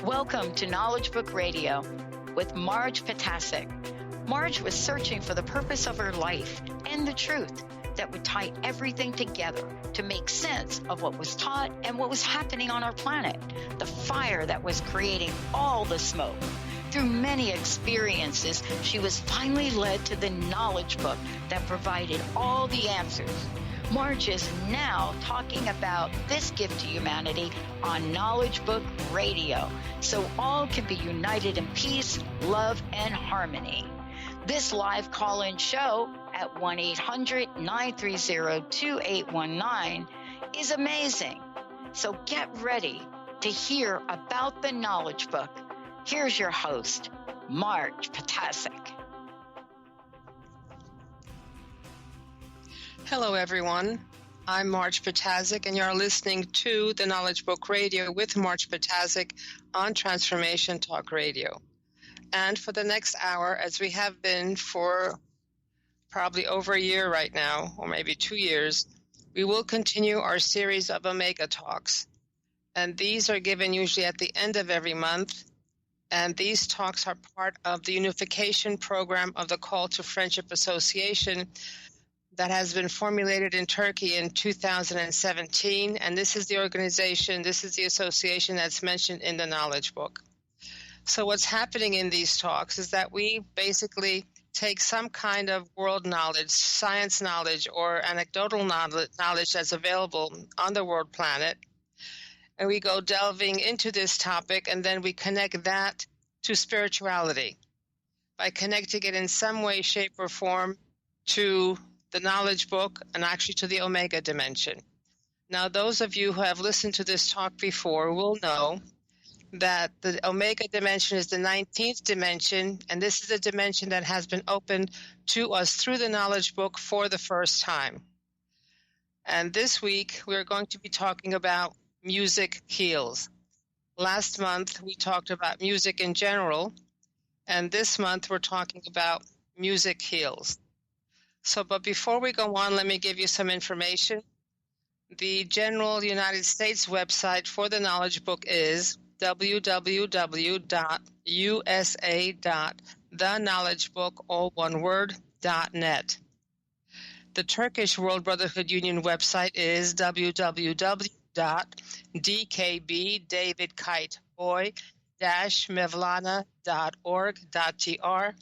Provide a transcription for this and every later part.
Welcome to Knowledge Book Radio with Marge Potasic. Marge was searching for the purpose of her life and the truth that would tie everything together to make sense of what was taught and what was happening on our planet, the fire that was creating all the smoke. Through many experiences, she was finally led to the knowledge book that provided all the answers. Marge is now talking about this gift to humanity on Knowledge Book Radio, so all can be united in peace, love, and harmony. This live call-in show at 1-800-930-2819 is amazing. So get ready to hear about the Knowledge Book. Here's your host, Marge Potasic. Hello, everyone. I'm Marge Potasic, and you're listening to the Knowledge Book Radio with Marge Potasic on Transformation Talk Radio. And for the next hour, as we have been for probably over a year right now, or maybe 2 years, we will continue our series of Omega Talks. And these are given usually at the end of every month. And these talks are part of the unification program of the Call to Friendship Association that has been formulated in Turkey in 2017. And this is the organization, this is the association that's mentioned in the Knowledge Book. So what's happening in these talks is that we basically take some kind of world knowledge, science knowledge, or anecdotal knowledge that's available on the world planet, and we go delving into this topic, and then we connect that to spirituality by connecting it in some way, shape, or form to the Knowledge Book and actually to the Omega dimension. Now, those of you who have listened to this talk before will know that the Omega dimension is the 19th dimension, and this is a dimension that has been opened to us through the Knowledge Book for the first time. And this week, we're going to be talking about music heals. Last month, we talked about music in general, and this month, we're talking about music heals. So, but before we go on, let me give you some information. The general United States website for the Knowledge Book is www.usa.theknowledgebook.net. The Turkish World Brotherhood Union website is www.dkb-mevlana.org.tr.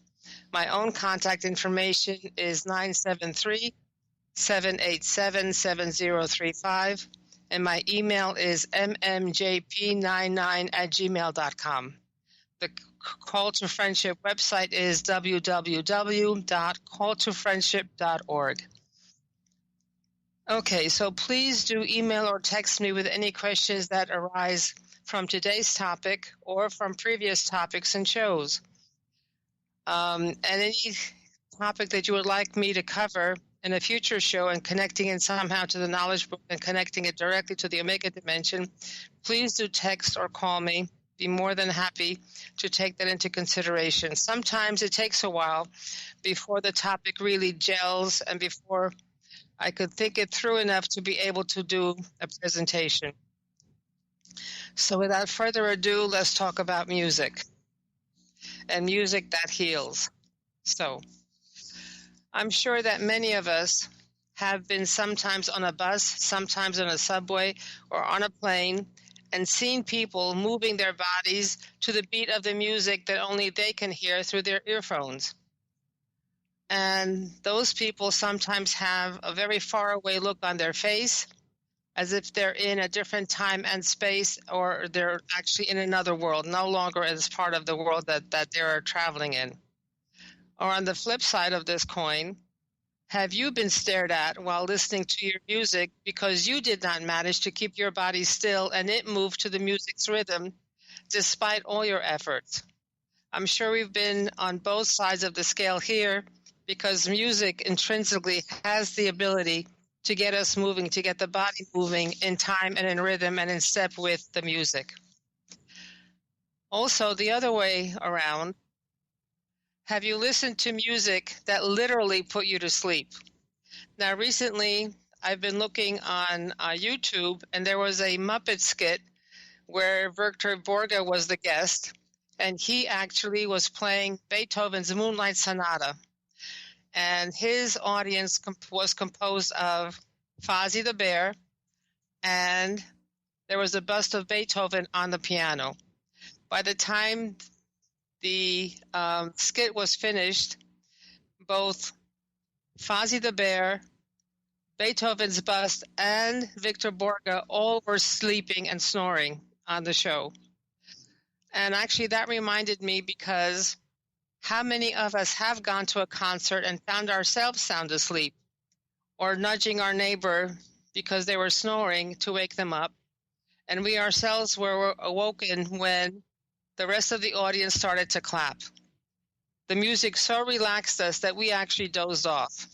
My own contact information is 973-787-7035. And my email is mmjp99@gmail.com. The Call to Friendship website is www.calltofriendship.org. Okay, so please do email or text me with any questions that arise from today's topic or from previous topics and shows. And any topic that you would like me to cover in a future show and connecting it somehow to the Knowledge Book and connecting it directly to the Omega dimension, please do text or call me. Be more than happy to take that into consideration. Sometimes it takes a while before the topic really gels and before I could think it through enough to be able to do a presentation. So without further ado, let's talk about music and music that heals. So I'm sure that many of us have been sometimes on a bus, sometimes on a subway, or on a plane, and seen people moving their bodies to the beat of the music that only they can hear through their earphones. And those people sometimes have a very far away look on their face, as if they're in a different time and space, or they're actually in another world, no longer as part of the world that they're traveling in. Or on the flip side of this coin, have you been stared at while listening to your music because you did not manage to keep your body still and it moved to the music's rhythm despite all your efforts? I'm sure we've been on both sides of the scale here because music intrinsically has the ability to get us moving, to get the body moving in time and in rhythm and in step with the music. Also, the other way around, have you listened to music that literally put you to sleep? Now, recently, I've been looking on YouTube, and there was a Muppet skit where Victor Borge was the guest, and he actually was playing Beethoven's Moonlight Sonata. And his audience was composed of Fozzie the Bear, and there was a bust of Beethoven on the piano. By the time the skit was finished, both Fozzie the Bear, Beethoven's bust, and Victor Borge all were sleeping and snoring on the show. And actually that reminded me, because how many of us have gone to a concert and found ourselves sound asleep, or nudging our neighbor because they were snoring to wake them up, and we ourselves were awoken when the rest of the audience started to clap. The music so relaxed us that we actually dozed off.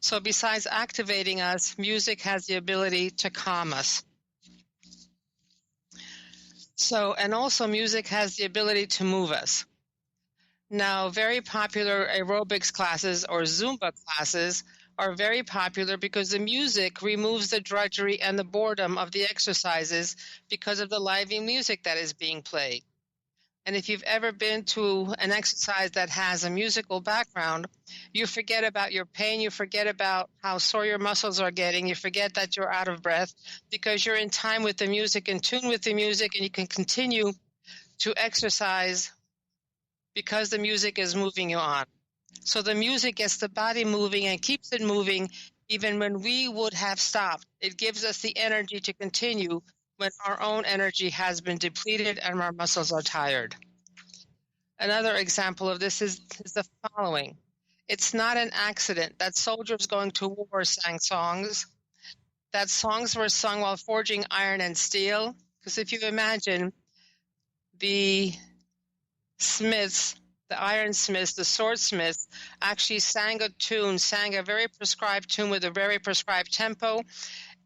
So besides activating us, music has the ability to calm us. So, and also music has the ability to move us. Now, very popular aerobics classes or Zumba classes are very popular because the music removes the drudgery and the boredom of the exercises because of the lively music that is being played. And if you've ever been to an exercise that has a musical background, you forget about your pain, you forget about how sore your muscles are getting, you forget that you're out of breath because you're in time with the music, in tune with the music, and you can continue to exercise because the music is moving you on. So the music gets the body moving and keeps it moving even when we would have stopped. It gives us the energy to continue when our own energy has been depleted and our muscles are tired. Another example of this is the following. It's not an accident that soldiers going to war sang songs, that songs were sung while forging iron and steel. Because if you imagine the smiths, the ironsmiths, the swordsmiths actually sang a very prescribed tune with a very prescribed tempo,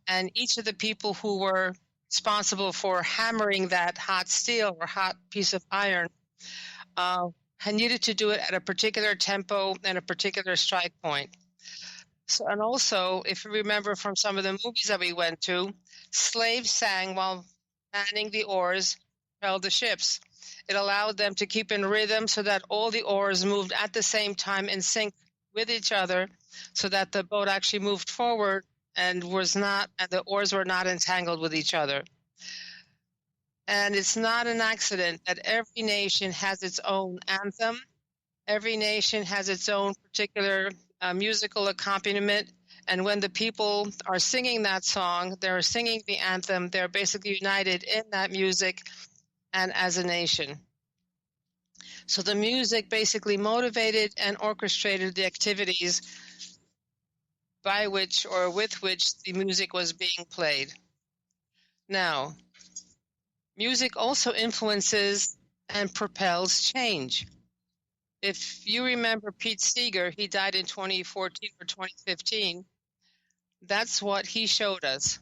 and each of the people who were responsible for hammering that hot steel or hot piece of iron needed to do it at a particular tempo and a particular strike point. So, and also, if you remember from some of the movies that we went to, slaves sang while manning the oars, held the ships. It allowed them to keep in rhythm so that all the oars moved at the same time in sync with each other, so that the boat actually moved forward and the oars were not entangled with each other. And it's not an accident that every nation has its own anthem. Every nation has its own particular musical accompaniment. And when the people are singing that song, they're singing the anthem, they're basically united in that music and as a nation. So the music basically motivated and orchestrated the activities by which or with which the music was being played. Now, music also influences and propels change. If you remember Pete Seeger, he died in 2014 or 2015. That's what he showed us.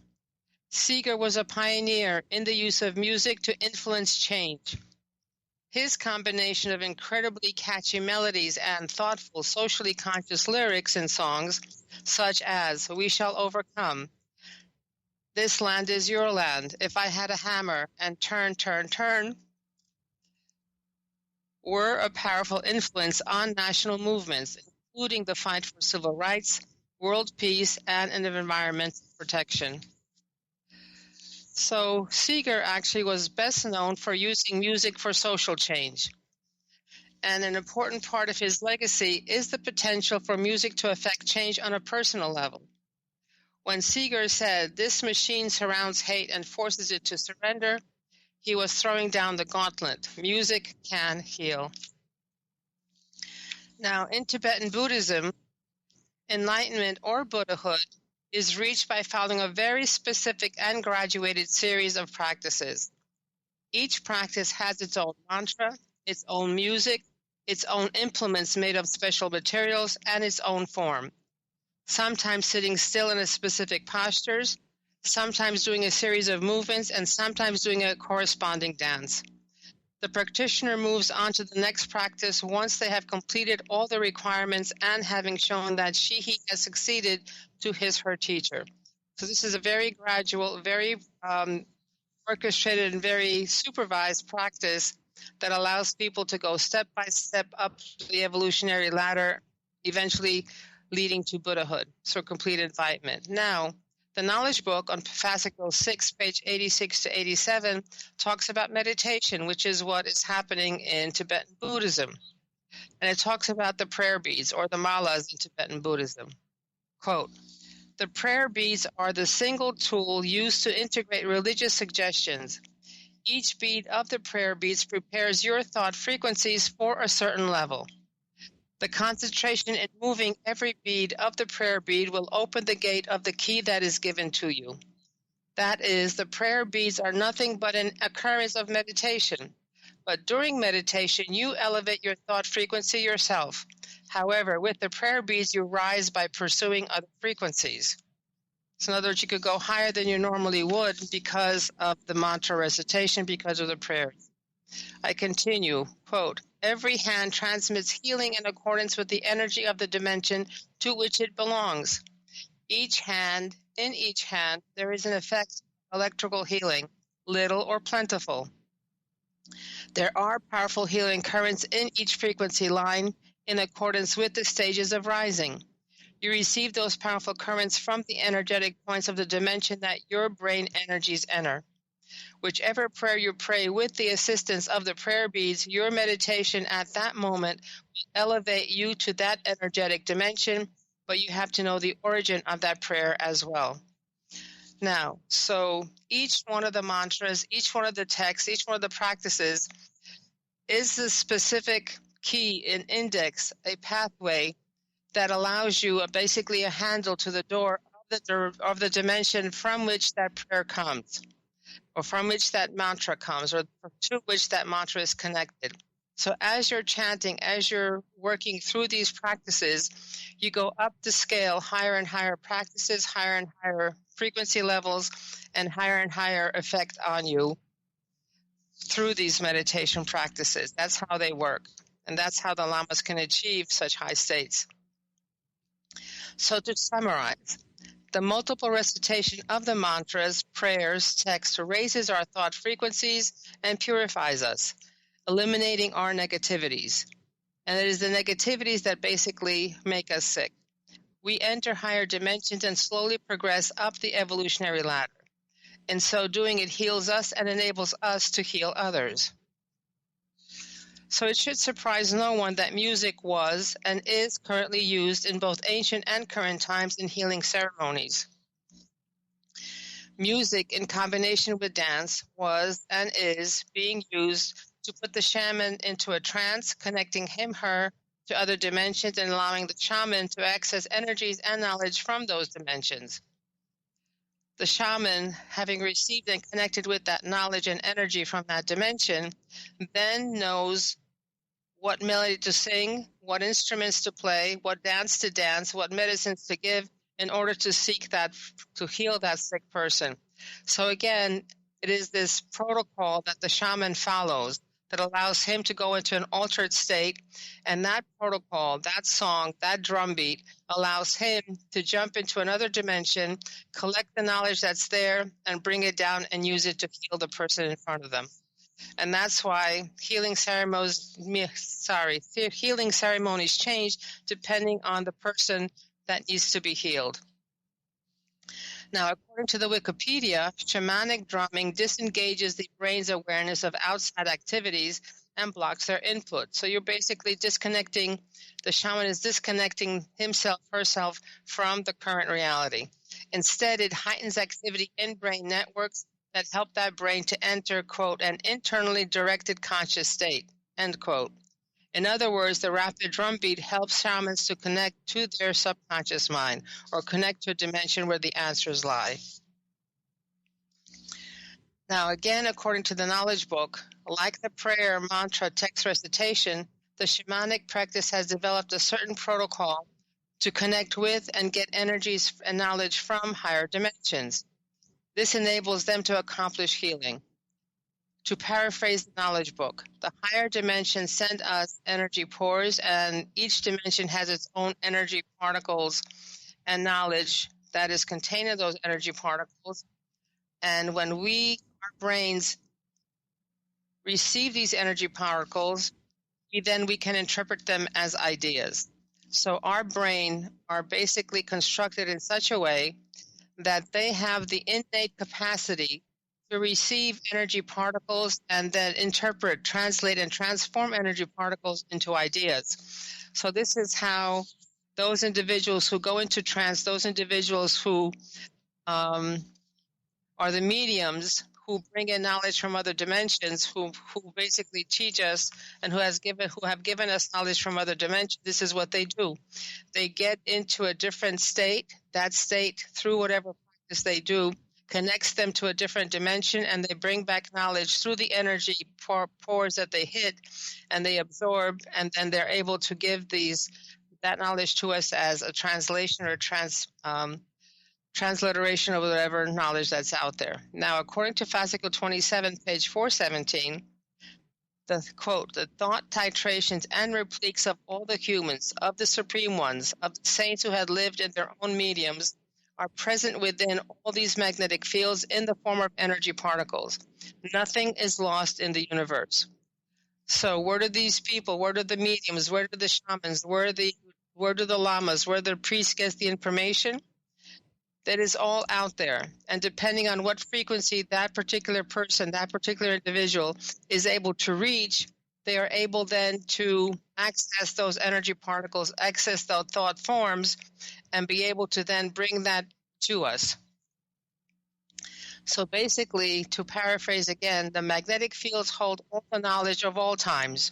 Seeger was a pioneer in the use of music to influence change. His combination of incredibly catchy melodies and thoughtful, socially conscious lyrics in songs, such as "We Shall Overcome," "This Land Is Your Land," "If I Had a Hammer," and "Turn, Turn, Turn," were a powerful influence on national movements, including the fight for civil rights, world peace, and environmental protection. So Seeger actually was best known for using music for social change. And an important part of his legacy is the potential for music to affect change on a personal level. When Seeger said, "This machine surrounds hate and forces it to surrender," he was throwing down the gauntlet. Music can heal. Now, in Tibetan Buddhism, enlightenment or Buddhahood is reached by following a very specific and graduated series of practices. Each practice has its own mantra, its own music, its own implements made of special materials, and its own form. Sometimes sitting still in a specific postures, sometimes doing a series of movements, and sometimes doing a corresponding dance. The practitioner moves on to the next practice once they have completed all the requirements and having shown that he has succeeded to his/her teacher. So this is a very gradual, very orchestrated and very supervised practice that allows people to go step by step up the evolutionary ladder, eventually leading to Buddhahood, so complete enlightenment. Now, the Knowledge Book on Fascicle 6, page 86 to 87, talks about meditation, which is what is happening in Tibetan Buddhism. And it talks about the prayer beads, or the malas in Tibetan Buddhism. Quote, "The prayer beads are the single tool used to integrate religious suggestions. Each bead of the prayer beads prepares your thought frequencies for a certain level. The concentration in moving every bead of the prayer bead will open the gate of the key that is given to you. That is, the prayer beads are nothing but an occurrence of meditation. But during meditation, you elevate your thought frequency yourself. However, with the prayer beads, you rise by pursuing other frequencies." So in other words, you could go higher than you normally would because of the mantra recitation, because of the prayers. I continue, quote, "Every hand transmits healing in accordance with the energy of the dimension to which it belongs. In each hand, there is an effect of electrical healing, little or plentiful. There are powerful healing currents in each frequency line in accordance with the stages of rising. You receive those powerful currents from the energetic points of the dimension that your brain energies enter. Whichever prayer you pray with the assistance of the prayer beads, your meditation at that moment will elevate you to that energetic dimension, but you have to know the origin of that prayer as well." Now, so each one of the mantras, each one of the texts, each one of the practices is the specific key, an index, a pathway that allows you basically a handle to the door of the dimension from which that prayer comes, or from which that mantra comes, or to which that mantra is connected. So as you're chanting, as you're working through these practices, you go up the scale, higher and higher practices, higher and higher frequency levels, and higher effect on you through these meditation practices. That's how they work. And that's how the lamas can achieve such high states. So to summarize, the multiple recitation of the mantras, prayers, texts raises our thought frequencies and purifies us, eliminating our negativities. And it is the negativities that basically make us sick. We enter higher dimensions and slowly progress up the evolutionary ladder. In so doing, it heals us and enables us to heal others. So it should surprise no one that music was and is currently used in both ancient and current times in healing ceremonies. Music in combination with dance was and is being used to put the shaman into a trance, connecting him/her to other dimensions and allowing the shaman to access energies and knowledge from those dimensions. The shaman, having received and connected with that knowledge and energy from that dimension, then knows what melody to sing, what instruments to play, what dance to dance, what medicines to give in order to seek that, to heal that sick person. So again, it is this protocol that the shaman follows that allows him to go into an altered state, and that protocol, that song, that drum beat allows him to jump into another dimension, collect the knowledge that's there, and bring it down and use it to heal the person in front of them. And that's why healing ceremonies change depending on the person that needs to be healed. Now, according to the Wikipedia, shamanic drumming disengages the brain's awareness of outside activities and blocks their input. So you're basically disconnecting, the shaman is disconnecting himself, herself from the current reality. Instead, it heightens activity in brain networks that help that brain to enter, quote, an internally directed conscious state, end quote. In other words, the rapid drum beat helps shamans to connect to their subconscious mind or connect to a dimension where the answers lie. Now, again, according to the Knowledge Book, like the prayer, mantra, text recitation, the shamanic practice has developed a certain protocol to connect with and get energies and knowledge from higher dimensions. This enables them to accomplish healing. To paraphrase the Knowledge Book, the higher dimensions send us energy pores, and each dimension has its own energy particles and knowledge that is contained in those energy particles. And when we are brains receive these energy particles, we can interpret them as ideas. So our brain are basically constructed in such a way that they have the innate capacity to receive energy particles and then interpret, translate, and transform energy particles into ideas. So this is how those individuals who go into trance, those individuals who are the mediums, who bring in knowledge from other dimensions, who basically teach us and who have given us knowledge from other dimensions, this is what they do. They get into a different state. That state, through whatever practice they do, connects them to a different dimension, and they bring back knowledge through the energy pores that they hit and they absorb, and then they're able to give that knowledge to us as a translation or transliteration of whatever knowledge that's out there. Now, according to Fascicle 27, page 417, the quote, the thought titrations and repliques of all the humans, of the supreme ones, of the saints who had lived in their own mediums, are present within all these magnetic fields in the form of energy particles. Nothing is lost in the universe. So where do these people, where do the mediums, where do the shamans, where do the lamas, where do the priests get the information? That is all out there. And depending on what frequency that particular person, that particular individual is able to reach, they are able then to access those energy particles, access those thought forms, and be able to then bring that to us. So basically, to paraphrase again, the magnetic fields hold all the knowledge of all times.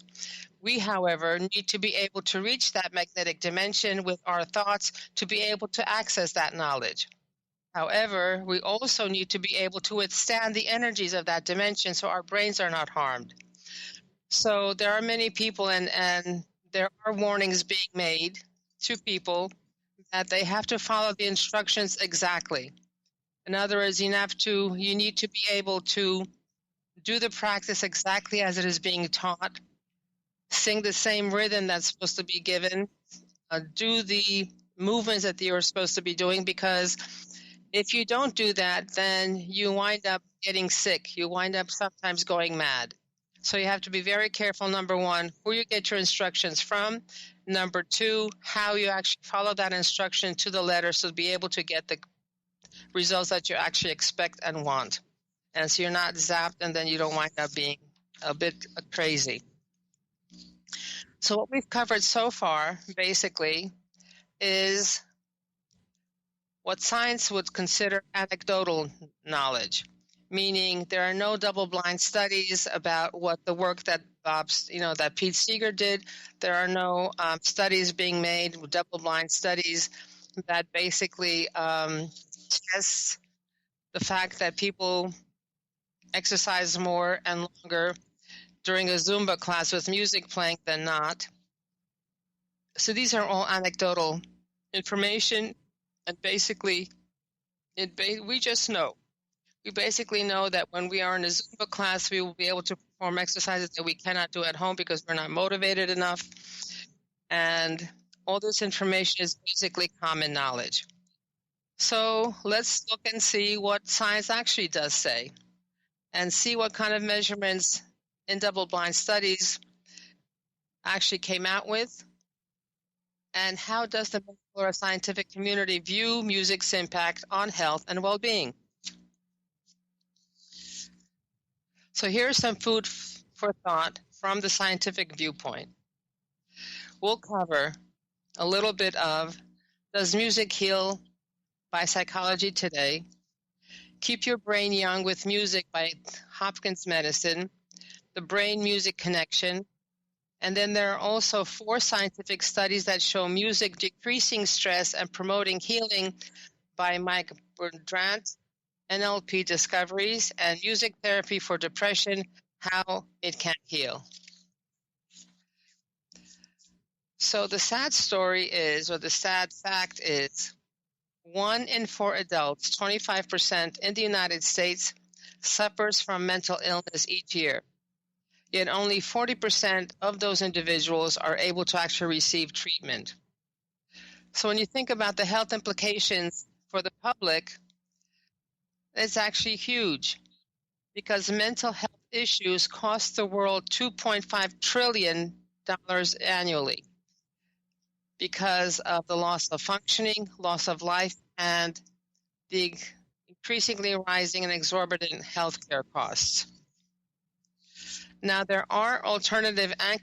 We, however, need to be able to reach that magnetic dimension with our thoughts to be able to access that knowledge. However, we also need to be able to withstand the energies of that dimension so our brains are not harmed. So there are many people, and there are warnings being made to people that they have to follow the instructions exactly. In other words, you need to be able to do the practice exactly as it is being taught, sing the same rhythm that's supposed to be given, do the movements that you're supposed to be doing, because if you don't do that, then you wind up getting sick. You wind up sometimes going mad. So you have to be very careful, number one, who you get your instructions from. Number two, how you actually follow that instruction to the letter so to be able to get the results that you actually expect and want. And so you're not zapped and then you don't wind up being a bit crazy. So what we've covered so far, basically, is what science would consider anecdotal knowledge, meaning there are no double-blind studies about what the work that that Pete Seeger did. There are no studies being made, double-blind studies that basically test the fact that people exercise more and longer during a Zumba class with music playing than not. So these are all anecdotal information, and basically, we just know. We basically know that when we are in a Zumba class, we will be able to perform exercises that we cannot do at home because we're not motivated enough. And all this information is basically common knowledge. So let's look and see what science actually does say, and see what kind of measurements in double-blind studies actually came out with, and how does the medical or scientific community view music's impact on health and well-being. So here's some food for thought from the scientific viewpoint. We'll cover a little bit of, does music heal by Psychology Today, Keep Your Brain Young with Music by Hopkins Medicine, the brain-music connection, and then there are also 4 scientific studies that show music decreasing stress and promoting healing by Mike Brandt, NLP Discoveries, and Music Therapy for Depression, How It Can Heal. So the sad story is, or the sad fact is, 1 in 4 adults, 25% in the United States, suffers from mental illness each year. Yet only 40% of those individuals are able to actually receive treatment. So when you think about the health implications for the public, it's actually huge, because mental health issues cost the world $2.5 trillion annually because of the loss of functioning, loss of life, and the increasingly rising and exorbitant healthcare costs. Now, there are alternative and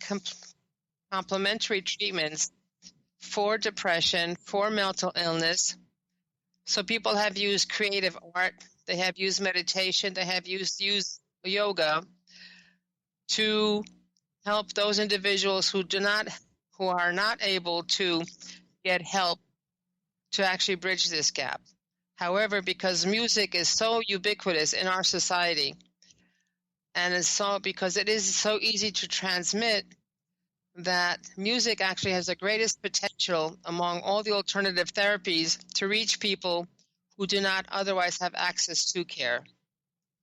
complementary treatments for depression, for mental illness. So people have used creative art, they have used meditation, they have used yoga to help those individuals who are not able to get help to actually bridge this gap. However, because music is so ubiquitous in our society, and because it is so easy to transmit, that music actually has the greatest potential among all the alternative therapies to reach people who do not otherwise have access to care.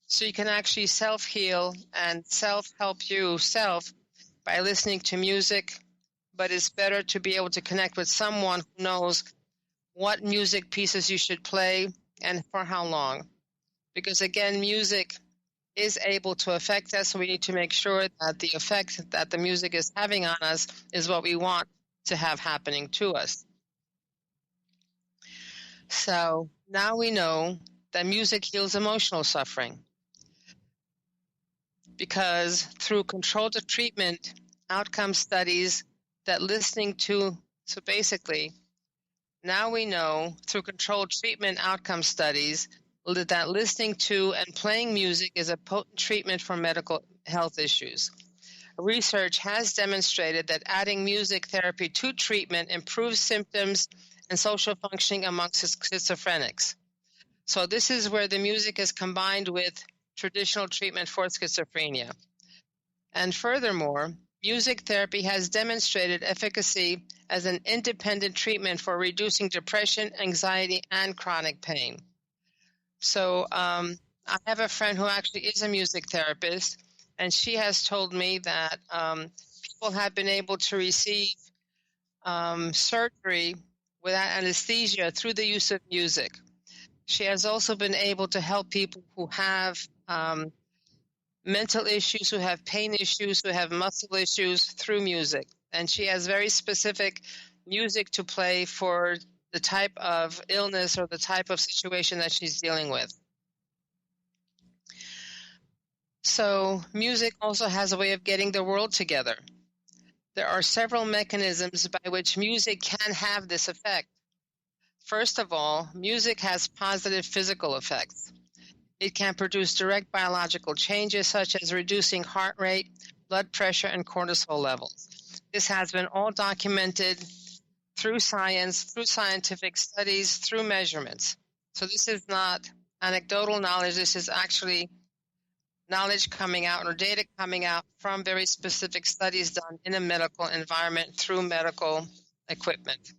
So you can actually self-heal and self-help yourself by listening to music, but it's better to be able to connect with someone who knows what music pieces you should play and for how long. Because again, music is able to affect us, so we need to make sure that the effect that the music is having on us is what we want to have happening to us. So now we know that music heals emotional suffering, because through controlled treatment outcome studies that listening to, so basically now we know through controlled treatment outcome studies that listening to and playing music is a potent treatment for medical health issues. Research has demonstrated that adding music therapy to treatment improves symptoms and social functioning amongst schizophrenics. So this is where the music is combined with traditional treatment for schizophrenia. And furthermore, music therapy has demonstrated efficacy as an independent treatment for reducing depression, anxiety, and chronic pain. So I have a friend who actually is a music therapist, and she has told me that people have been able to receive surgery without anesthesia through the use of music. She has also been able to help people who have mental issues, who have pain issues, who have muscle issues through music. And she has very specific music to play for the type of illness or the type of situation that she's dealing with. So music also has a way of getting the world together. There are several mechanisms by which music can have this effect. First of all, music has positive physical effects. It can produce direct biological changes such as reducing heart rate, blood pressure, and cortisol levels. This has been all documented through science, through scientific studies, through measurements. So this is not anecdotal knowledge. This is actually knowledge coming out or data coming out from very specific studies done in a medical environment through medical equipment.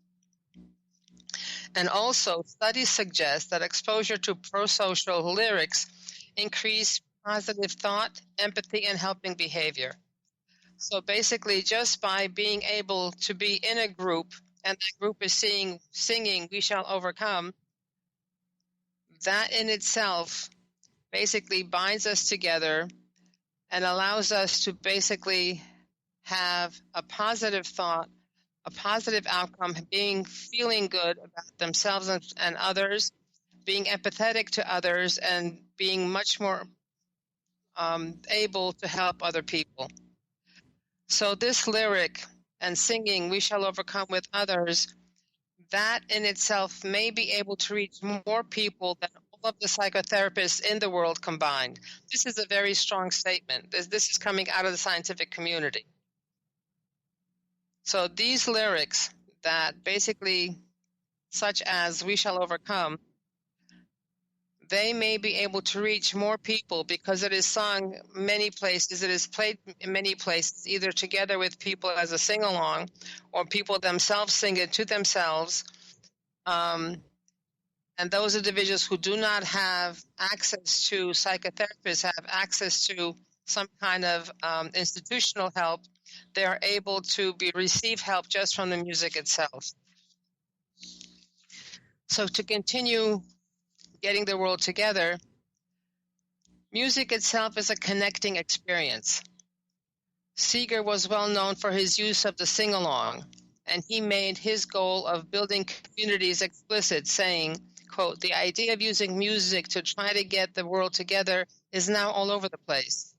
And also, studies suggest that exposure to prosocial lyrics increase positive thought, empathy, and helping behavior. So basically, just by being able to be in a group, and that group is singing "We Shall Overcome," that in itself basically binds us together and allows us to basically have a positive thought, a positive outcome, feeling good about themselves and others, being empathetic to others, and being much more able to help other people. So this lyric and singing "We Shall Overcome" with others, that in itself may be able to reach more people than all of the psychotherapists in the world combined. This is a very strong statement. This is coming out of the scientific community. So these lyrics that basically, such as "We Shall Overcome," they may be able to reach more people because it is sung many places. It is played in many places, either together with people as a sing-along or people themselves sing it to themselves. And those individuals who do not have access to psychotherapists, have access to some kind of institutional help, they are able to receive help just from the music itself. So to continue getting the world together, Music itself is a connecting experience. Seeger was well known for his use of the sing-along, and he made his goal of building communities explicit, saying, quote, "The idea of using music to try to get the world together is now all over the place."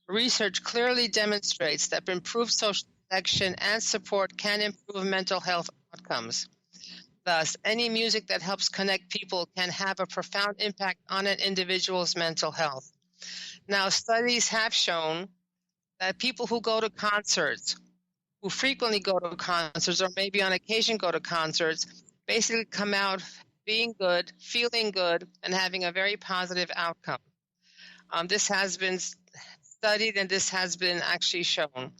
Research clearly demonstrates that improved social connection and support can improve mental health outcomes. Thus, any music that helps connect people can have a profound impact on an individual's mental health. Now, studies have shown that people who go to concerts, who frequently go to concerts, or maybe on occasion go to concerts, basically come out being good, feeling good, and having a very positive outcome. This has been studied and this has been actually shown.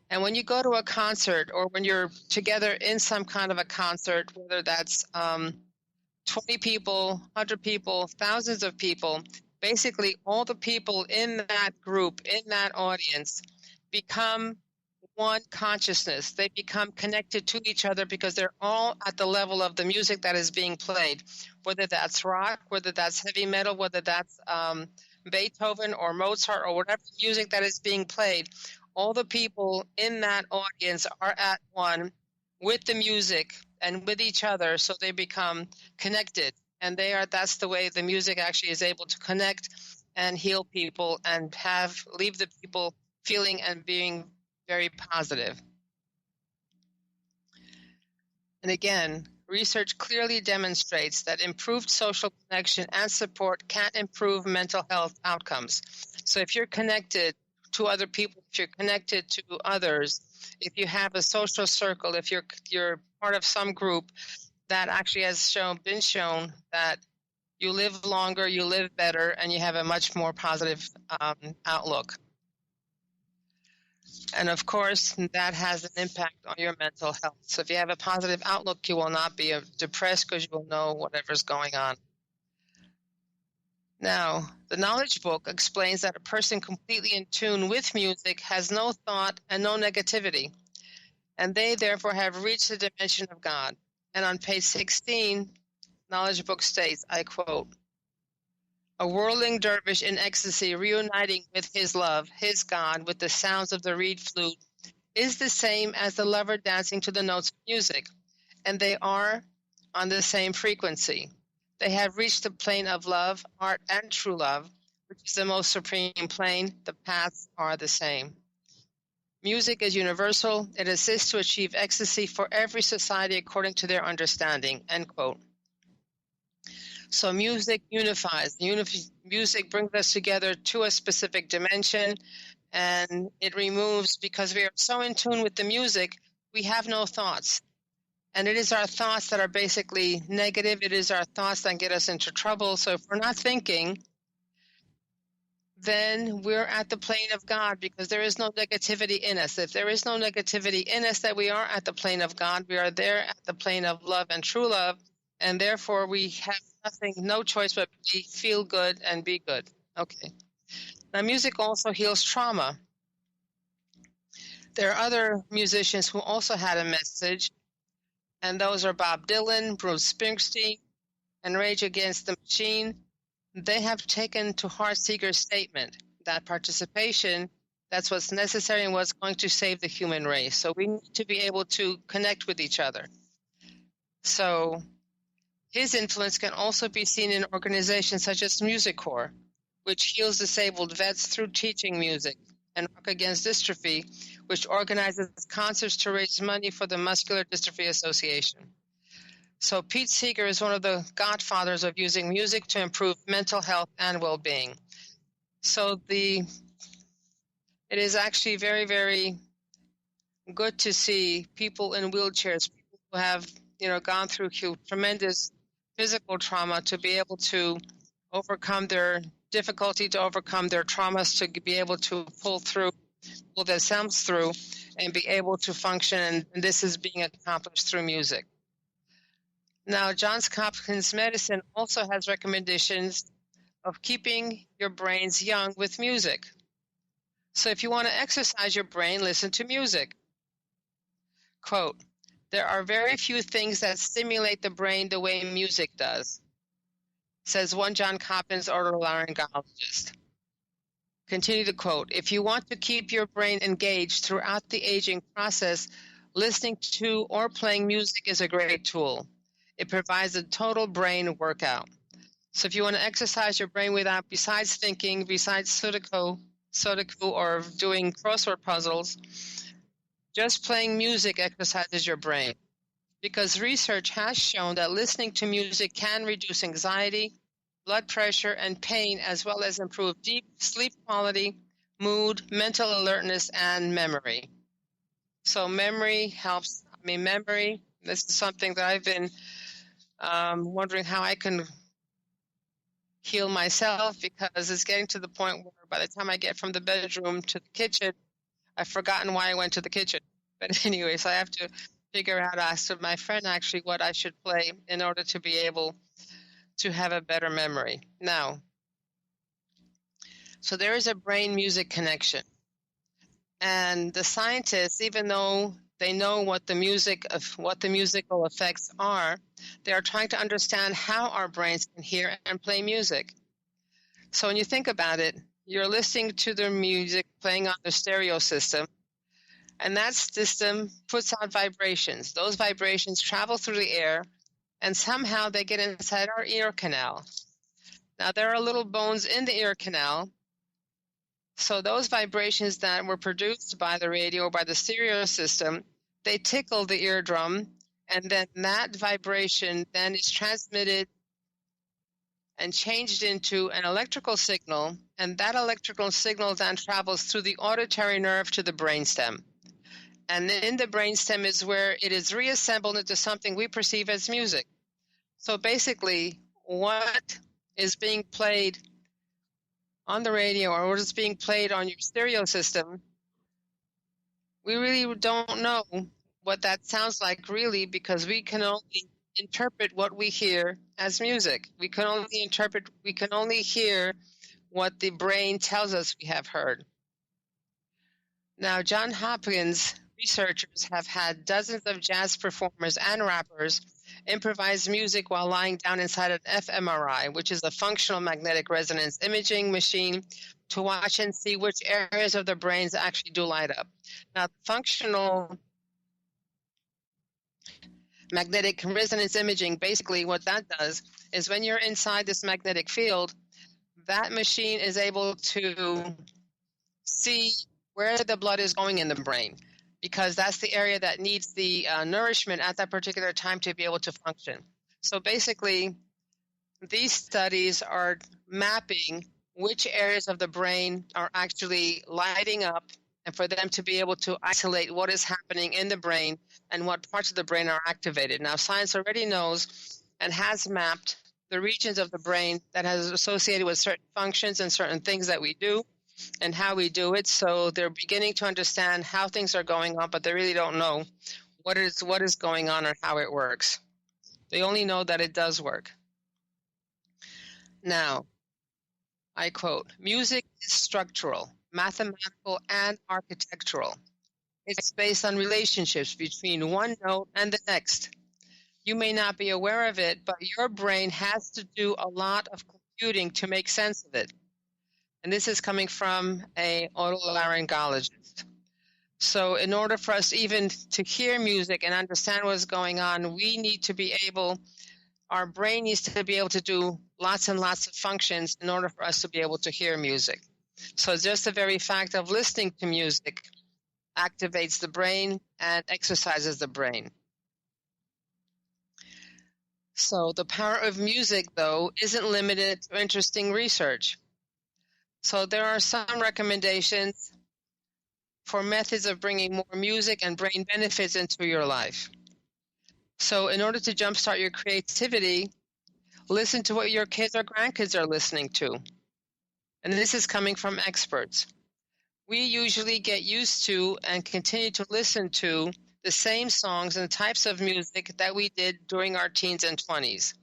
And when you go to a concert or when you're together in some kind of a concert, whether that's 20 people, 100 people, thousands of people, basically all the people in that group, in that audience, become one consciousness. They become connected to each other because they're all at the level of the music that is being played, whether that's rock, whether that's heavy metal, whether that's Beethoven or Mozart or whatever music that is being played. All the people in that audience are at one with the music and with each other, so they become connected. And that's the way the music actually is able to connect and heal people and leave the people feeling and being very positive. And again, research clearly demonstrates that improved social connection and support can improve mental health outcomes. So if you're connected to other people, if you're connected to others, if you have a social circle, if you're part of some group, that actually has been shown that you live longer, you live better, and you have a much more positive outlook. And of course, that has an impact on your mental health. So if you have a positive outlook, you will not be depressed because you will know whatever's going on. Now, the Knowledge Book explains that a person completely in tune with music has no thought and no negativity, and they therefore have reached the dimension of God. And on page 16, Knowledge Book states, I quote, "A whirling dervish in ecstasy reuniting with his love, his God, with the sounds of the reed flute, is the same as the lover dancing to the notes of music, and they are on the same frequency. They have reached the plane of love, art, and true love, which is the most supreme plane. The paths are the same. Music is universal. It assists to achieve ecstasy for every society according to their understanding," end quote. So music unifies. Music brings us together to a specific dimension, and it removes, because we are so in tune with the music, we have no thoughts. And it is our thoughts that are basically negative. It is our thoughts that get us into trouble. So if we're not thinking, then we're at the plane of God, because there is no negativity in us. If there is no negativity in us, that we are at the plane of God. We are there at the plane of love and true love, and therefore we have no choice but to feel good and be good. Okay. Now, music also heals trauma. There are other musicians who also had a message, and those are Bob Dylan, Bruce Springsteen, and Rage Against the Machine. They have taken to heart Seeger's statement that participation, that's what's necessary and what's going to save the human race. So we need to be able to connect with each other. So his influence can also be seen in organizations such as Music Corps, which heals disabled vets through teaching music, and Rock Against Dystrophy, which organizes concerts to raise money for the Muscular Dystrophy Association. So Pete Seeger is one of the godfathers of using music to improve mental health and well-being. So it is actually very, very good to see people in wheelchairs, people who have gone through tremendous physical trauma, to be able to overcome their difficulty, to overcome their traumas, to be able to pull themselves through and be able to function. And this is being accomplished through music. Now, Johns Hopkins Medicine also has recommendations of keeping your brains young with music. So if you want to exercise your brain, listen to music. Quote, "There are very few things that stimulate the brain the way music does. says one John Hopkins otolaryngologist. Continue the quote. If you want to keep your brain engaged throughout the aging process, listening to or playing music is a great tool. It provides a total brain workout. So if you want to exercise your brain besides thinking, besides Sudoku, or doing crossword puzzles, just playing music exercises your brain. Because research has shown that listening to music can reduce anxiety, blood pressure, and pain, as well as improve deep sleep quality, mood, mental alertness, and memory. So memory helps. Memory, this is something that I've been wondering how I can heal myself, because it's getting to the point where by the time I get from the bedroom to the kitchen, I've forgotten why I went to the kitchen. But anyway, so I have to figure out, ask my friend actually what I should play in order to be able to have a better memory. Now, so there is a brain-music connection. And the scientists, even though they know what the musical effects are, they are trying to understand how our brains can hear and play music. So when you think about it, you're listening to the music playing on the stereo system, and that system puts out vibrations. Those vibrations travel through the air, and somehow they get inside our ear canal. Now, there are little bones in the ear canal, so those vibrations that were produced by the radio or by the stereo system, they tickle the eardrum, and then that vibration then is transmitted and changed into an electrical signal, and that electrical signal then travels through the auditory nerve to the brainstem. And in the brainstem is where it is reassembled into something we perceive as music. So basically, what is being played on the radio or what is being played on your stereo system, we really don't know what that sounds like, really, because we can only interpret what we hear as music. We can only hear what the brain tells us we have heard. Now, John Hopkins researchers have had dozens of jazz performers and rappers improvise music while lying down inside an fMRI, which is a functional magnetic resonance imaging machine, to watch and see which areas of the brains actually do light up. Now, functional magnetic resonance imaging, basically what that does is when you're inside this magnetic field, that machine is able to see where the blood is going in the brain, because that's the area that needs the nourishment at that particular time to be able to function. So basically, these studies are mapping which areas of the brain are actually lighting up, and for them to be able to isolate what is happening in the brain and what parts of the brain are activated. Now, science already knows and has mapped the regions of the brain that has associated with certain functions and certain things that we do and how we do it. So they're beginning to understand how things are going on, but they really don't know what is going on or how it works. They only know that it does work. Now, I quote, "Music is structural, mathematical, and architectural. It's based on relationships between one note and the next. You may not be aware of it, but your brain has to do a lot of computing to make sense of it." And this is coming from an otolaryngologist. So in order for us even to hear music and understand what's going on, our brain needs to be able to do lots and lots of functions in order for us to be able to hear music. So just the very fact of listening to music activates the brain and exercises the brain. So the power of music, though, isn't limited to interesting research. So there are some recommendations for methods of bringing more music and brain benefits into your life. So in order to jumpstart your creativity, listen to what your kids or grandkids are listening to. And this is coming from experts. We usually get used to and continue to listen to the same songs and types of music that we did during our teens and 20s.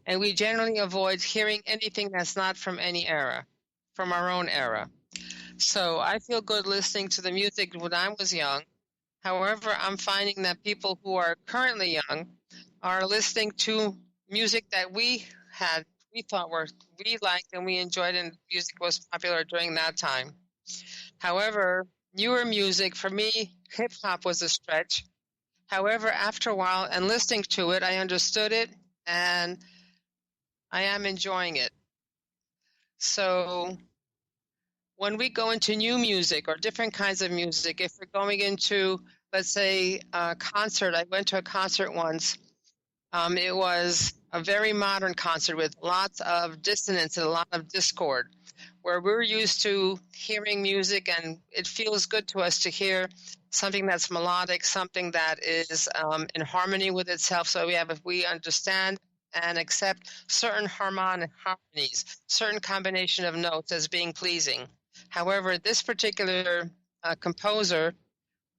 And we generally avoid hearing anything that's not from any era, from our own era. So I feel good listening to the music when I was young. However, I'm finding that people who are currently young are listening to music that we had we thought we liked and we enjoyed, and music was popular during that time. However, newer music, for me, hip hop was a stretch. However, after a while and listening to it, I understood it and I am enjoying it. So when we go into new music or different kinds of music, if we're going into, let's say, a concert, I went to a concert once. It was a very modern concert with lots of dissonance and a lot of discord, where we're used to hearing music and it feels good to us to hear something that's melodic, something that is in harmony with itself. So we understand and accept certain harmonies, certain combination of notes as being pleasing. However, this particular composer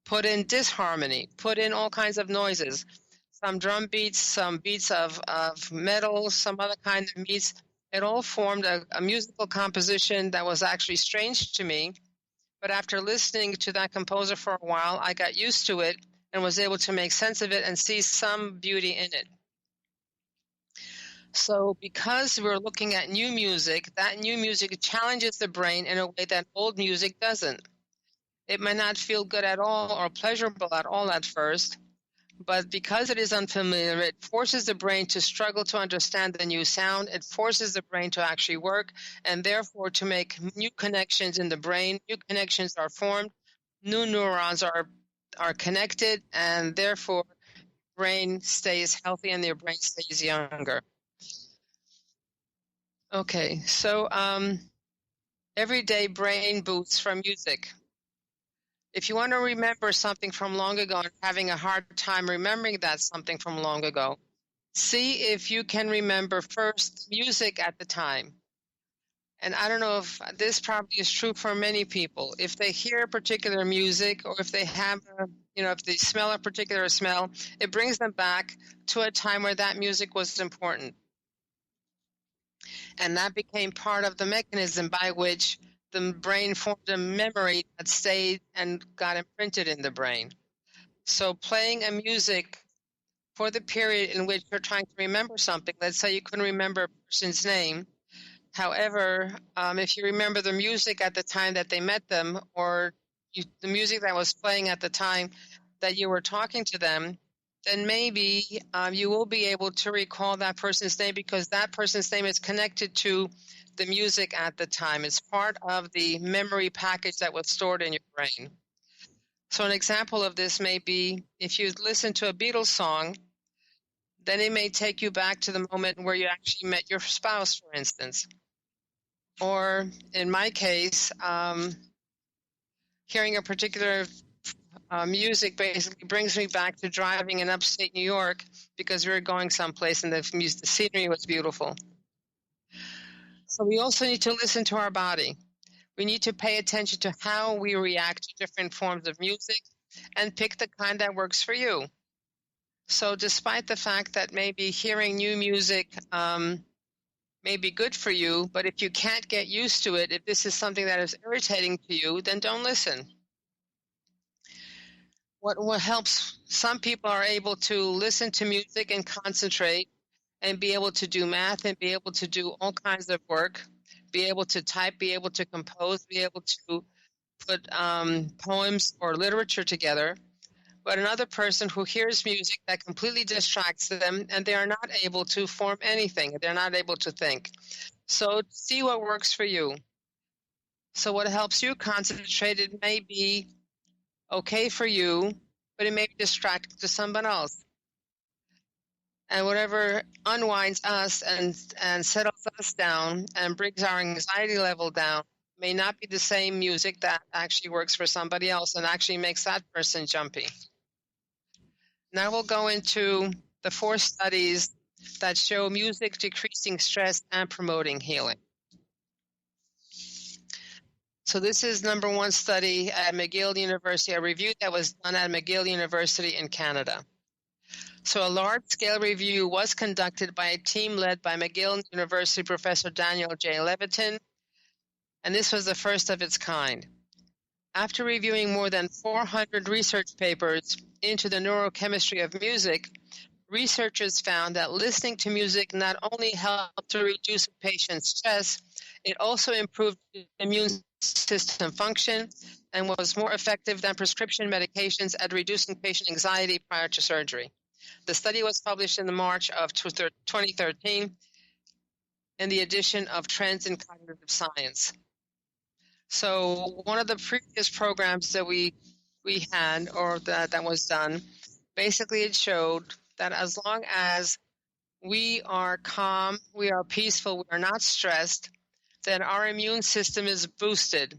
put in disharmony, put in all kinds of noises, some drum beats, some beats of metal, some other kind of beats. It all formed a musical composition that was actually strange to me. But after listening to that composer for a while, I got used to it and was able to make sense of it and see some beauty in it. So because we're looking at new music, that new music challenges the brain in a way that old music doesn't. It might not feel good at all or pleasurable at all at first, but because it is unfamiliar, it forces the brain to struggle to understand the new sound. It forces the brain to actually work and therefore to make new connections in the brain. New connections are formed, new neurons are connected, and therefore brain stays healthy and your brain stays younger. Okay, so everyday brain boosts from music. If you want to remember something from long ago and having a hard time remembering that something from long ago, see if you can remember first music at the time. And I don't know if this probably is true for many people. If they hear a particular music or if they have, if they smell a particular smell, it brings them back to a time where that music was important. And that became part of the mechanism by which the brain formed a memory that stayed and got imprinted in the brain. So playing a music for the period in which you're trying to remember something, let's say you couldn't remember a person's name. However, if you remember the music at the time that they met them or the music that was playing at the time that you were talking to them, then maybe you will be able to recall that person's name because that person's name is connected to the music at the time. It's part of the memory package that was stored in your brain. So an example of this may be if you listen to a Beatles song, then it may take you back to the moment where you actually met your spouse, for instance. Or in my case, hearing a particular music basically brings me back to driving in upstate New York because we were going someplace and the scenery was beautiful. So we also need to listen to our body. We need to pay attention to how we react to different forms of music and pick the kind that works for you. So despite the fact that maybe hearing new music may be good for you, but if you can't get used to it, if this is something that is irritating to you, then don't listen. What helps, some people are able to listen to music and concentrate and be able to do math and be able to do all kinds of work, be able to type, be able to compose, be able to put poems or literature together. But another person who hears music that completely distracts them and they are not able to form anything, they're not able to think. So see what works for you. So what helps you concentrate, it may be okay for you, but it may be distracting to someone else. And whatever unwinds us and settles us down and brings our anxiety level down may not be the same music that actually works for somebody else and actually makes that person jumpy. Now we'll go into the 4 studies that show music decreasing stress and promoting healing. So this is number 1 study at McGill University, a review that was done at McGill University in Canada. So a large-scale review was conducted by a team led by McGill University Professor Daniel J. Levitin, and this was the first of its kind. After reviewing more than 400 research papers into the neurochemistry of music, researchers found that listening to music not only helped to reduce a patient's stress, it also improved immune system function and was more effective than prescription medications at reducing patient anxiety prior to surgery. The study was published in March of 2013 in the edition of Trends in Cognitive Science. So one of the previous programs that we had, or that was done, basically it showed that as long as we are calm, we are peaceful, we are not stressed, then our immune system is boosted.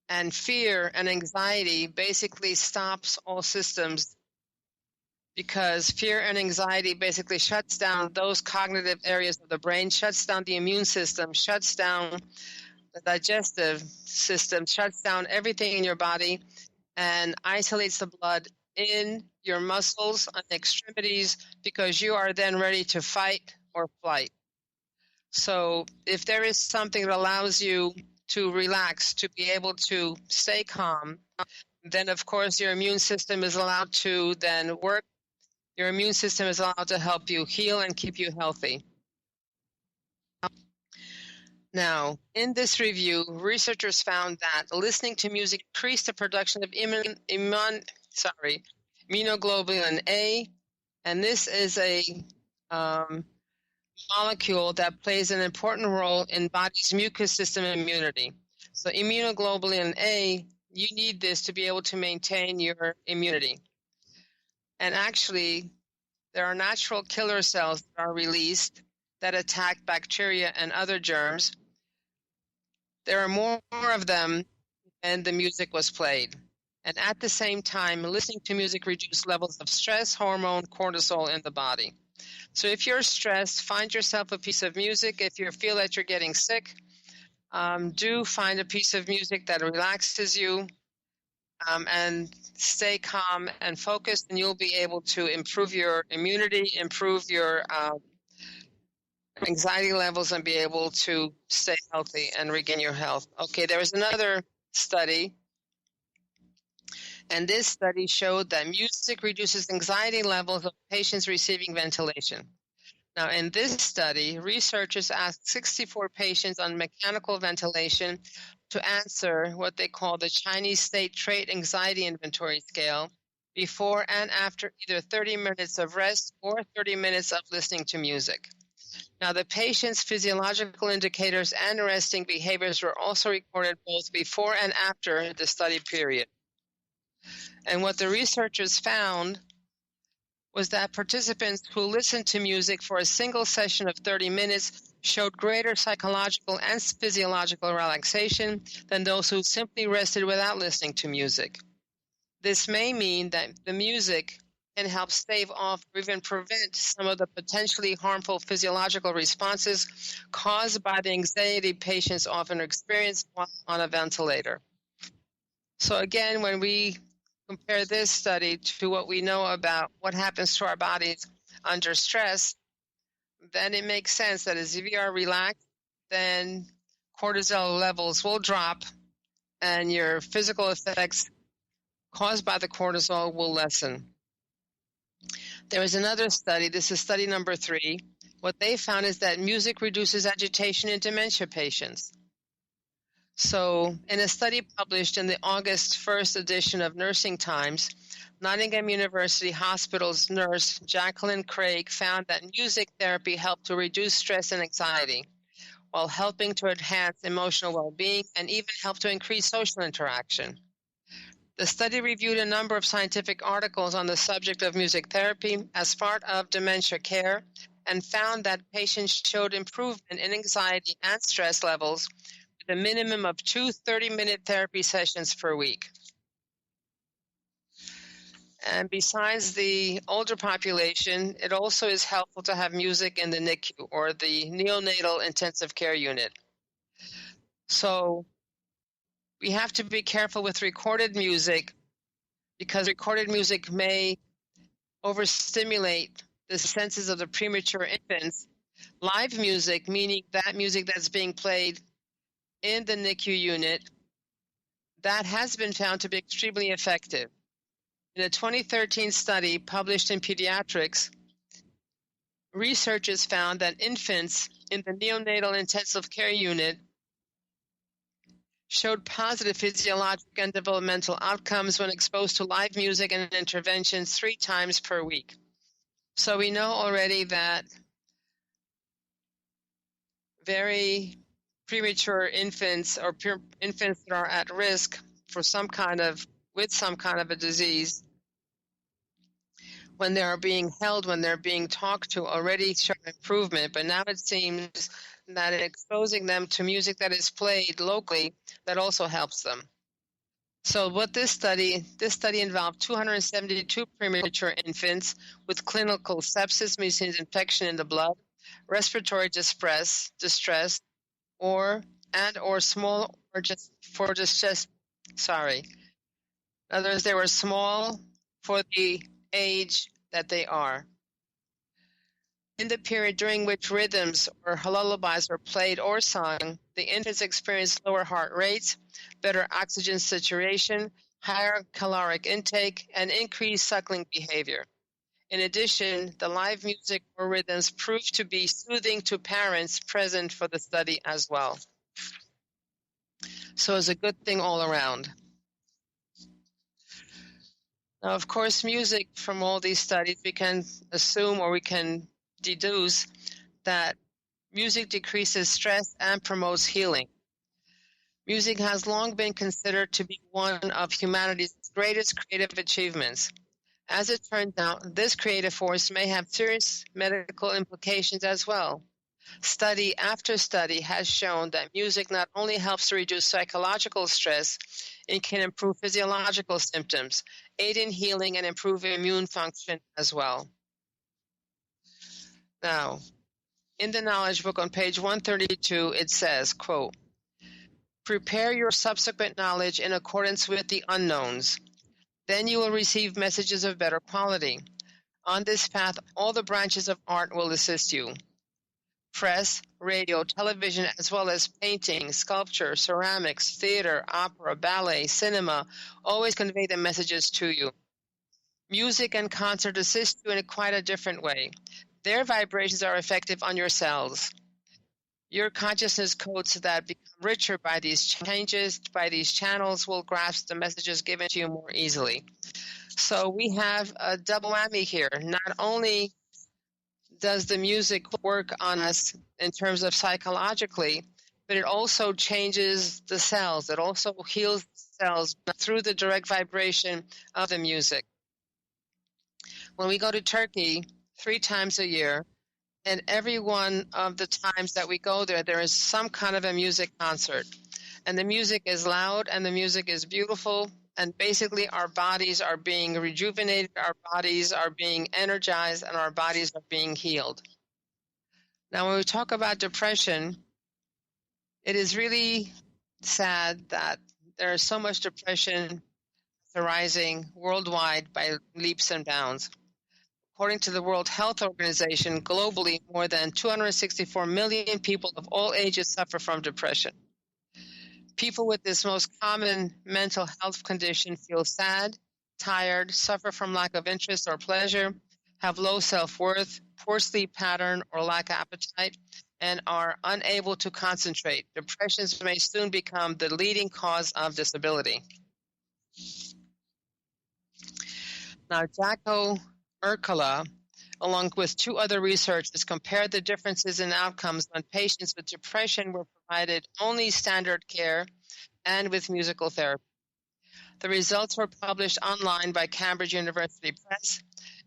And fear and anxiety basically stops all systems, because fear and anxiety basically shuts down those cognitive areas of the brain, shuts down the immune system, shuts down the digestive system, shuts down everything in your body, and isolates the blood in your muscles and extremities, because you are then ready to fight or flight. So if there is something that allows you to relax, to be able to stay calm, then of course your immune system is allowed to then work. Your immune system is allowed to help you heal and keep you healthy. Now, in this review, researchers found that listening to music increased the production of immunoglobulin A, and this is a molecule that plays an important role in body's mucous system immunity. So immunoglobulin A, you need this to be able to maintain your immunity. And actually, there are natural killer cells that are released that attack bacteria and other germs. There are more of them when the music was played. And at the same time, listening to music reduced levels of stress hormone, cortisol in the body. So if you're stressed, find yourself a piece of music. If you feel that you're getting sick, do find a piece of music that relaxes you, and stay calm and focused, and you'll be able to improve your immunity, improve your anxiety levels, and be able to stay healthy and regain your health. Okay, there was another study, and this study showed that music reduces anxiety levels of patients receiving ventilation. Now, in this study, researchers asked 64 patients on mechanical ventilation to answer what they call the Chinese State Trait Anxiety Inventory Scale before and after either 30 minutes of rest or 30 minutes of listening to music. Now, the patient's physiological indicators and resting behaviors were also recorded both before and after the study period. And what the researchers found was that participants who listened to music for a single session of 30 minutes showed greater psychological and physiological relaxation than those who simply rested without listening to music. This may mean that the music can help stave off or even prevent some of the potentially harmful physiological responses caused by the anxiety patients often experience while on a ventilator. So again, when we compare this study to what we know about what happens to our bodies under stress, then it makes sense that as if you are relaxed, then cortisol levels will drop and your physical effects caused by the cortisol will lessen. There is another study, this is study number 3. What they found is that music reduces agitation in dementia patients. So in a study published in the August 1st edition of Nursing Times, Nottingham University Hospital's nurse Jacqueline Craig found that music therapy helped to reduce stress and anxiety while helping to enhance emotional well-being and even help to increase social interaction. The study reviewed a number of scientific articles on the subject of music therapy as part of dementia care and found that patients showed improvement in anxiety and stress levels with a minimum of 2 30-minute therapy sessions per week. And besides the older population, it also is helpful to have music in the NICU, or the neonatal intensive care unit. So we have to be careful with recorded music, because recorded music may overstimulate the senses of the premature infants. Live music, meaning that music that's being played in the NICU unit, that has been found to be extremely effective. In a 2013 study published in Pediatrics, researchers found that infants in the neonatal intensive care unit showed positive physiologic and developmental outcomes when exposed to live music and interventions 3 times per week. So we know already that very premature infants or infants that are at risk for with some kind of a disease, when they are being held, when they're being talked to, already show improvement. But now it seems that in exposing them to music that is played locally, that also helps them. So what this study involved 272 premature infants with clinical sepsis, means infection in the blood, respiratory distress, or small or just for distress. Sorry. In other words, they were small for the age that they are. In the period during which rhythms or lullabies were played or sung, the infants experienced lower heart rates, better oxygen saturation, higher caloric intake, and increased suckling behavior. In addition, the live music or rhythms proved to be soothing to parents present for the study as well. So it's a good thing all around. Now, of course, music from all these studies, we can assume or we can deduce that music decreases stress and promotes healing. Music has long been considered to be one of humanity's greatest creative achievements. As it turns out, this creative force may have serious medical implications as well. Study after study has shown that music not only helps to reduce psychological stress, it can improve physiological symptoms, aid in healing, and improve immune function as well. Now, in the Knowledge Book on page 132, it says, quote, "Prepare your subsequent knowledge in accordance with the unknowns. Then you will receive messages of better quality. On this path, all the branches of art will assist you. Press, radio, television, as well as painting, sculpture, ceramics, theater, opera, ballet, cinema, always convey the messages to you. Music and concert assist you in quite a different way. Their vibrations are effective on your cells. Your consciousness codes that become richer by these changes, by these channels, will grasp the messages given to you more easily." So we have a double whammy here. Not only does the music work on us in terms of psychologically, but it also changes the cells. It also heals the cells through the direct vibration of the music. When we go to Turkey 3 times a year, and every one of the times that we go there, there is some kind of a music concert. And the music is loud and the music is beautiful. And basically our bodies are being rejuvenated, our bodies are being energized, and our bodies are being healed. Now, when we talk about depression, it is really sad that there is so much depression arising worldwide by leaps and bounds. According to the World Health Organization, globally, more than 264 million people of all ages suffer from depression. People with this most common mental health condition feel sad, tired, suffer from lack of interest or pleasure, have low self-worth, poor sleep pattern or lack of appetite, and are unable to concentrate. Depressions may soon become the leading cause of disability. Now, Jacko Urkala, along with 2 other researchers, compared the differences in outcomes when patients with depression were provided only standard care and with musical therapy. The results were published online by Cambridge University Press,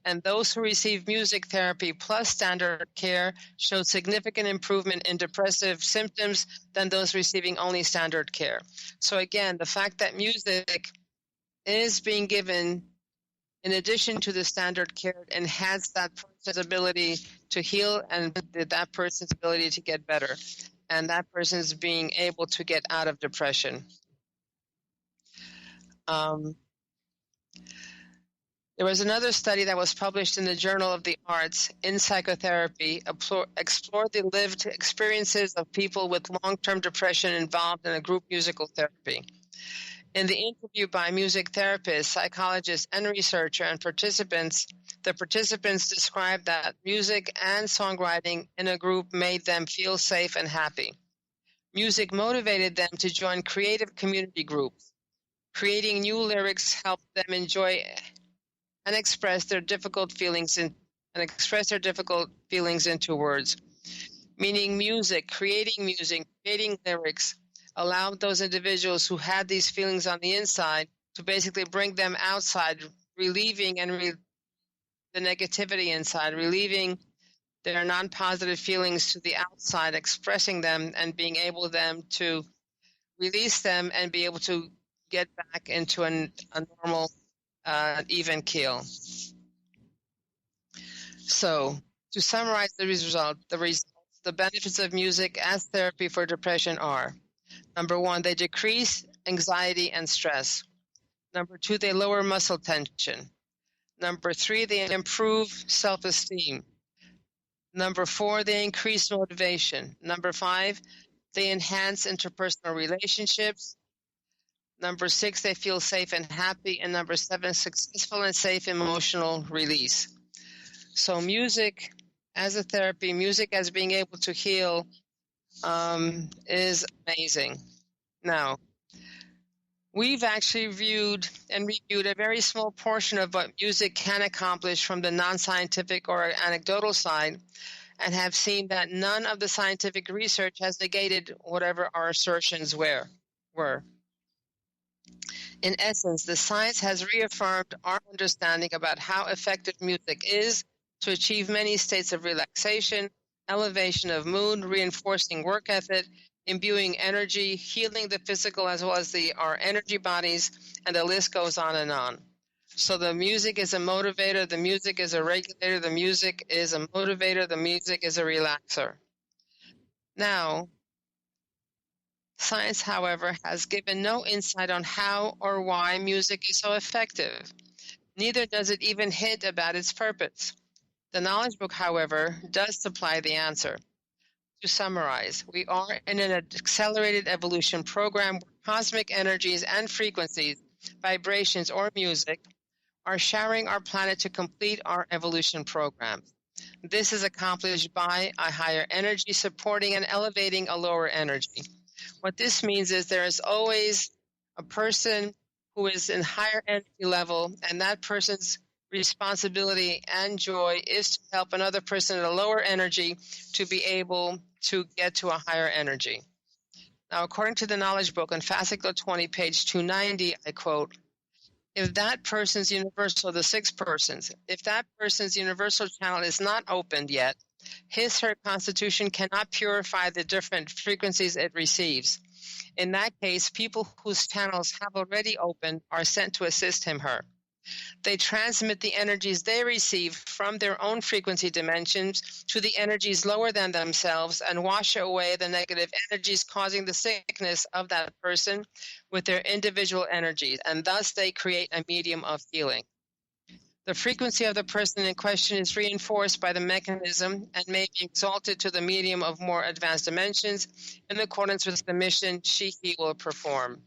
and those who received music therapy plus standard care showed significant improvement in depressive symptoms than those receiving only standard care. So again, the fact that music is being given in addition to the standard care enhance that person's ability to heal and that person's ability to get better, and that person's being able to get out of depression. There was another study that was published in the Journal of the Arts in Psychotherapy, explored the lived experiences of people with long-term depression involved in a group musical therapy. In the interview by music therapists, psychologists, and researcher and participants, the participants described that music and songwriting in a group made them feel safe and happy. Music motivated them to join creative community groups. Creating new lyrics helped them enjoy and express their difficult feelings into words. Meaning creating lyrics allowed those individuals who had these feelings on the inside to basically bring them outside, relieving the negativity inside, relieving their non-positive feelings to the outside, expressing them and being able them to release them and be able to get back into a normal, even keel. So, to summarize the benefits of music as therapy for depression are: number 1, they decrease anxiety and stress. Number 2, they lower muscle tension. Number 3, they improve self-esteem. Number 4, they increase motivation. Number 5, they enhance interpersonal relationships. Number 6, they feel safe and happy. And number 7, successful and safe emotional release. So music as a therapy, music as being able to heal is amazing. Now, we've actually reviewed a very small portion of what music can accomplish from the non-scientific or anecdotal side, and have seen that none of the scientific research has negated whatever our assertions were. In essence, the science has reaffirmed our understanding about how effective music is to achieve many states of relaxation, elevation of mood, reinforcing work ethic, imbuing energy, healing the physical as well as our energy bodies, and the list goes on and on. So the music is a motivator, the music is a regulator, the music is a motivator, the music is a relaxer. Now, science, however, has given no insight on how or why music is so effective. Neither does it even hint about its purpose. The Knowledge Book, however, does supply the answer. To summarize, we are in an accelerated evolution program where cosmic energies and frequencies, vibrations, or music are showering our planet to complete our evolution program. This is accomplished by a higher energy supporting and elevating a lower energy. What this means is there is always a person who is in higher energy level, and that person's responsibility and joy is to help another person at a lower energy to be able to get to a higher energy. Now, according to the Knowledge Book on Fascicle 20, page 290, I quote, if that person's universal, the 6 persons, if that person's universal channel is not opened yet, her constitution cannot purify the different frequencies it receives. In that case, people whose channels have already opened are sent to assist her. They transmit the energies they receive from their own frequency dimensions to the energies lower than themselves and wash away the negative energies causing the sickness of that person with their individual energies, and thus they create a medium of healing. The frequency of the person in question is reinforced by the mechanism and may be exalted to the medium of more advanced dimensions in accordance with the mission he will perform.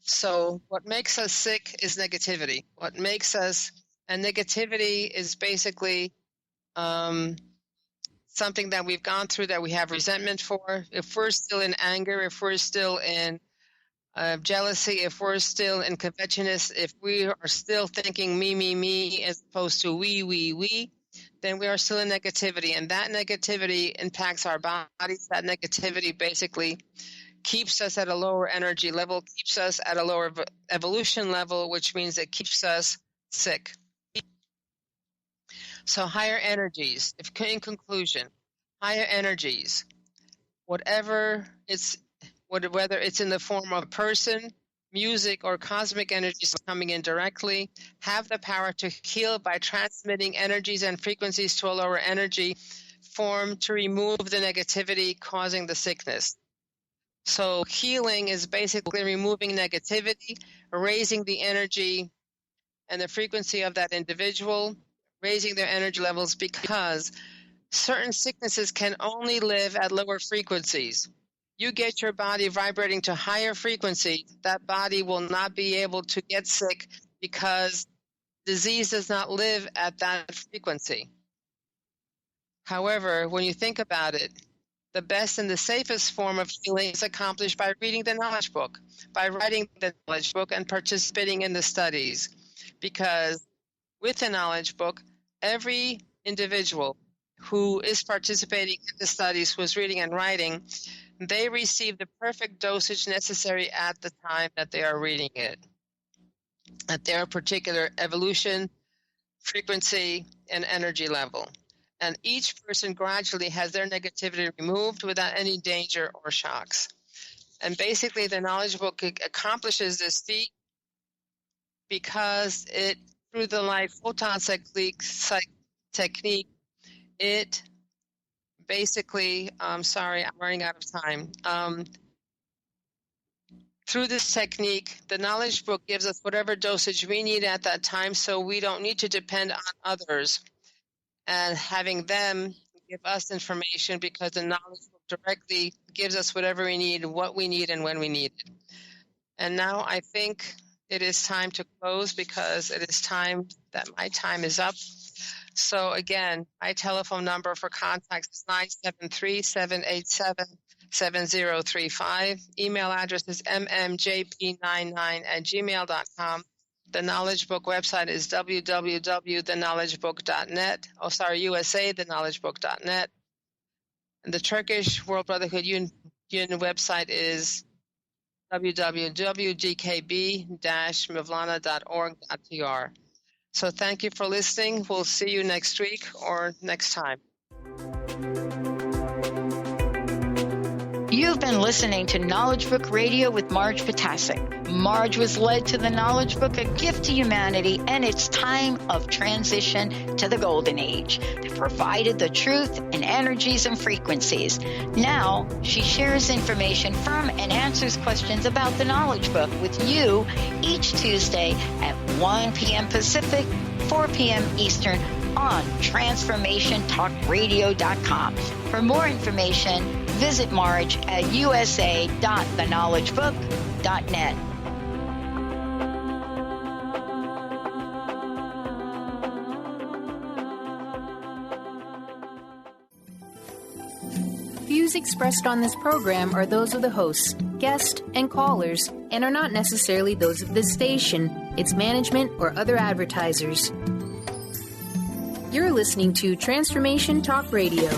So what makes us sick is negativity. And negativity is basically something that we've gone through that we have resentment for. If we're still in anger, if we're still in jealousy, if we're still in covetousness, if we are still thinking me, as opposed to we, then we are still in negativity. And that negativity impacts our bodies. That negativity basically keeps us at a lower energy level, keeps us at a lower evolution level, which means it keeps us sick. So higher energies, in conclusion, higher energies, whether it's in the form of a person, music, or cosmic energies coming in directly, have the power to heal by transmitting energies and frequencies to a lower energy form to remove the negativity causing the sickness. So healing is basically removing negativity, raising the energy and the frequency of that individual, raising their energy levels, because certain sicknesses can only live at lower frequencies. you get your body vibrating to higher frequency, that body will not be able to get sick because disease does not live at that frequency. However, when you think about it, the best and the safest form of healing is accomplished by reading the knowledge book, by writing the knowledge book and participating in the studies. Because with the knowledge book, every individual who is participating in the studies, who is reading and writing, they receive the perfect dosage necessary at the time that they are reading it, at their particular evolution, frequency, and energy level. And each person gradually has their negativity removed without any danger or shocks. And basically, the knowledge book accomplishes this feat because it, through the light photon technique, it basically, sorry, I'm running out of time. Through this technique, the knowledge book gives us whatever dosage we need at that time, so we don't need to depend on others and having them give us information, because the knowledge book directly gives us whatever we need, what we need, and when we need it. And now I think it is time to close, because it is time that my time is up. So again, my telephone number for contact is 973-787-7035. Email address is mmjp99@gmail.com. The Knowledge Book website is www.theknowledgebook.net. USA, theknowledgebook.net. And the Turkish World Brotherhood Union website is www.gkb-mevlana.org.tr. So thank you for listening. We'll see you next week or next time. You've been listening to Knowledge Book Radio with Marge Potasic. Marge was led to the Knowledge Book, a gift to humanity, and its time of transition to the Golden Age that provided the truth and energies and frequencies. Now, she shares information from and answers questions about the Knowledge Book with you each Tuesday at 1 p.m. Pacific, 4 p.m. Eastern on TransformationTalkRadio.com. For more information, visit Marge at usa.theknowledgebook.net. Views expressed on this program are those of the hosts, guests, and callers, and are not necessarily those of this station, its management, or other advertisers. You're listening to Transformation Talk Radio.